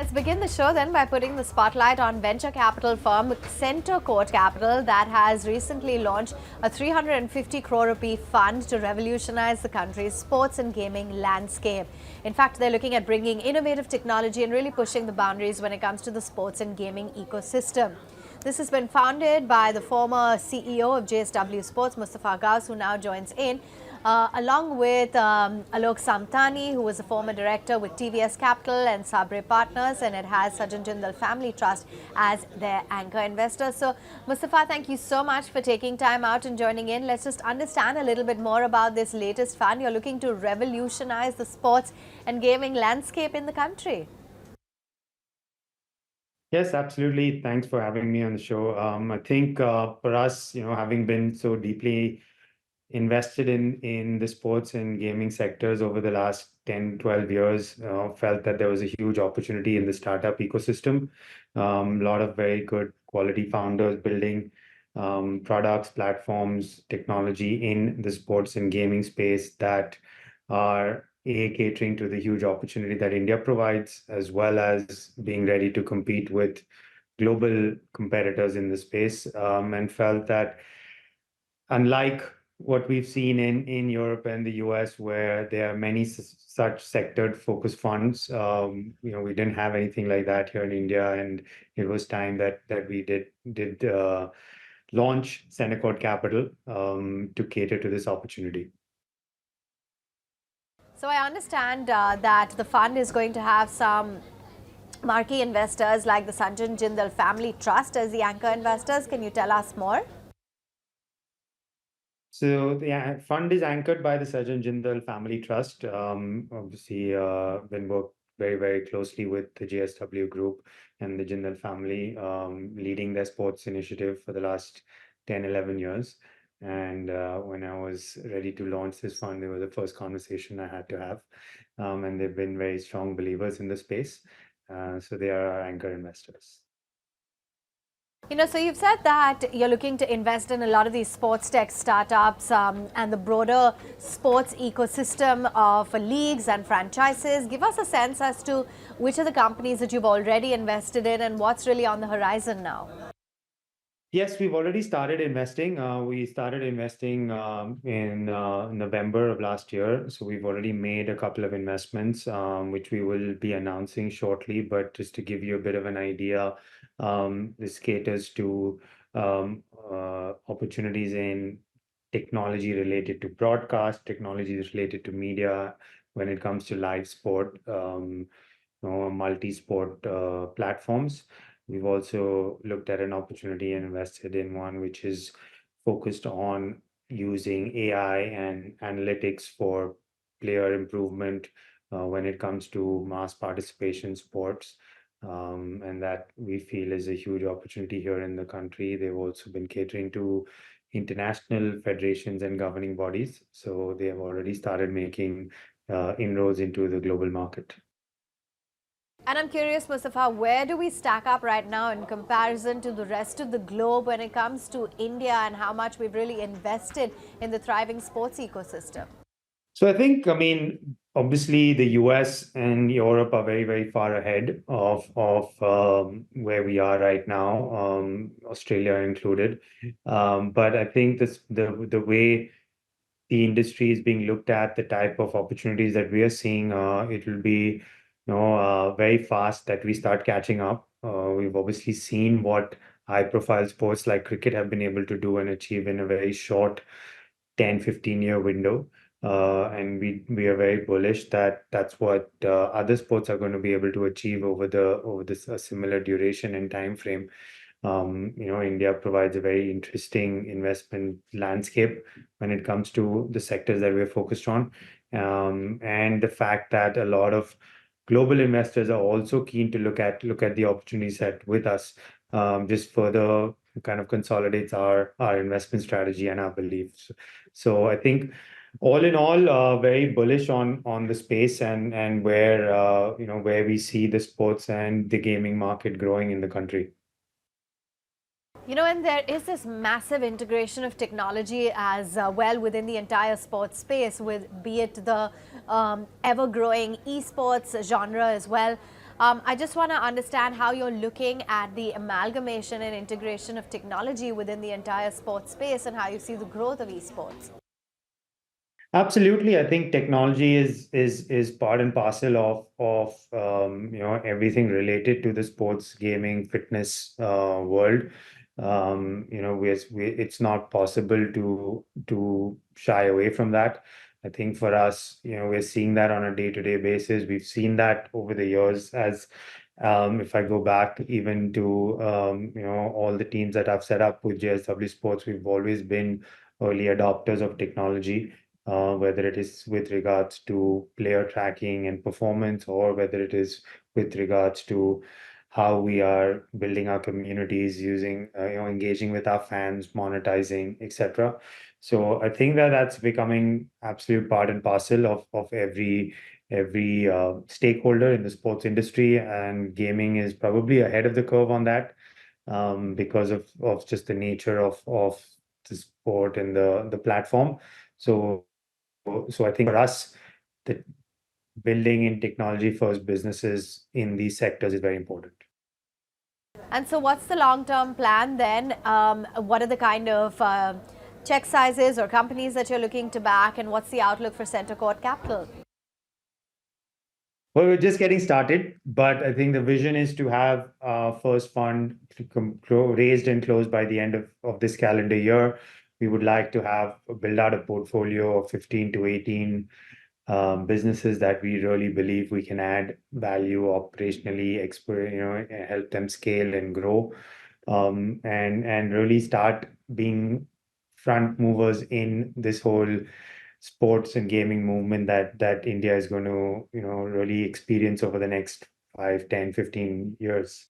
Let's begin the show then by putting the spotlight on venture capital firm Center Court Capital that has recently launched a 350 crore rupee fund to revolutionize the country's sports and gaming landscape. In fact, they're looking at bringing innovative technology and really pushing the boundaries when it comes to the sports and gaming ecosystem. This has been founded by the former CEO of JSW Sports, Mustafa Ghouse, who now joins in, along with Alok Samtani, who was a former director with TVS Capital and Sabre Partners, and it has Sajjan Jindal Family Trust as their anchor investor. So, Mustafa, thank you so much for taking time out and joining in. Let's just understand a little bit more about this latest fund. You're looking to revolutionize the sports and gaming landscape in the country. Yes, absolutely. Thanks for having me on the show. I think for us, having been so deeply invested in the sports and gaming sectors over the last 10, 12 years, felt that there was a huge opportunity in the startup ecosystem. A lot of very good quality founders building products, platforms, technology in the sports and gaming space that are catering to the huge opportunity that India provides, as well as being ready to compete with global competitors in the space, and felt that unlike what we've seen in Europe and the US, where there are many such sector-focused funds, we didn't have anything like that here in India, and it was time that we did launch Center Court Capital to cater to this opportunity. So I understand that the fund is going to have some marquee investors like the Sajjan Jindal Family Trust as the anchor investors. Can you tell us more? So the fund is anchored by the Sajjan Jindal Family Trust. Obviously, been worked very, very closely with the JSW Group and the Jindal family, leading their sports initiative for the last 10, 11 years. And when I was ready to launch this fund, it was the first conversation I had to have. And they've been very strong believers in the space. So they are our anchor investors. So you've said that you're looking to invest in a lot of these sports tech startups and the broader sports ecosystem of leagues and franchises. Give us a sense as to which are the companies that you've already invested in and what's really on the horizon now. Yes, we've already started investing. We started investing in November of last year. So we've already made a couple of investments, which we will be announcing shortly. But just to give you a bit of an idea, this caters to opportunities in technology related to broadcast, technologies related to media, when it comes to live sport, multi-sport platforms. We've also looked at an opportunity and invested in one which is focused on using AI and analytics for player improvement when it comes to mass participation sports. And that we feel is a huge opportunity here in the country. They've also been catering to international federations and governing bodies. So they have already started making inroads into the global market. And I'm curious, Mustafa, where do we stack up right now in comparison to the rest of the globe when it comes to India and how much we've really invested in the thriving sports ecosystem? So I think, obviously the US and Europe are very, very far ahead of where we are right now, Australia included. But I think the way the industry is being looked at, the type of opportunities that we are seeing, it will be very fast that we start catching up. We've obviously seen what high-profile sports like cricket have been able to do and achieve in a very short 10, 15-year window. And we are very bullish that that's what other sports are going to be able to achieve over this similar duration and time frame. India provides a very interesting investment landscape when it comes to the sectors that we're focused on. And the fact that a lot of global investors are also keen to look at the opportunity set with us, just further kind of consolidates our investment strategy and our beliefs. So I think all in all, very bullish on the space and where we see the sports and the gaming market growing in the country. And there is this massive integration of technology as well within the entire sports space, with be it the ever-growing esports genre as well. I just want to understand how you're looking at the amalgamation and integration of technology within the entire sports space and how you see the growth of esports. Absolutely, I think technology is part and parcel of everything related to the sports gaming fitness world. It's not possible to shy away from that. I think for us, we're seeing that on a day-to-day basis. We've seen that over the years as if I go back even to all the teams that I've set up with JSW Sports, we've always been early adopters of technology, whether it is with regards to player tracking and performance, or whether it is with regards to how we are building our communities using, engaging with our fans, monetizing, etc. So I think that that's becoming absolute part and parcel of every stakeholder in the sports industry, and gaming is probably ahead of the curve on that, because of just the nature of the sport and the platform. So so I think for us, the building in technology first businesses in these sectors is very important. And so, what's the long term plan then? What are the kind of check sizes or companies that you're looking to back, and what's the outlook for Center Court Capital? Well, we're just getting started, but I think the vision is to have our first fund raised and closed by the end of this calendar year. We would like to have build out a portfolio of 15 to 18 businesses that we really believe we can add value operationally, help them scale and grow, and really start being front movers in this whole sports and gaming movement that India is going to, really experience over the next 5, 10, 15 years.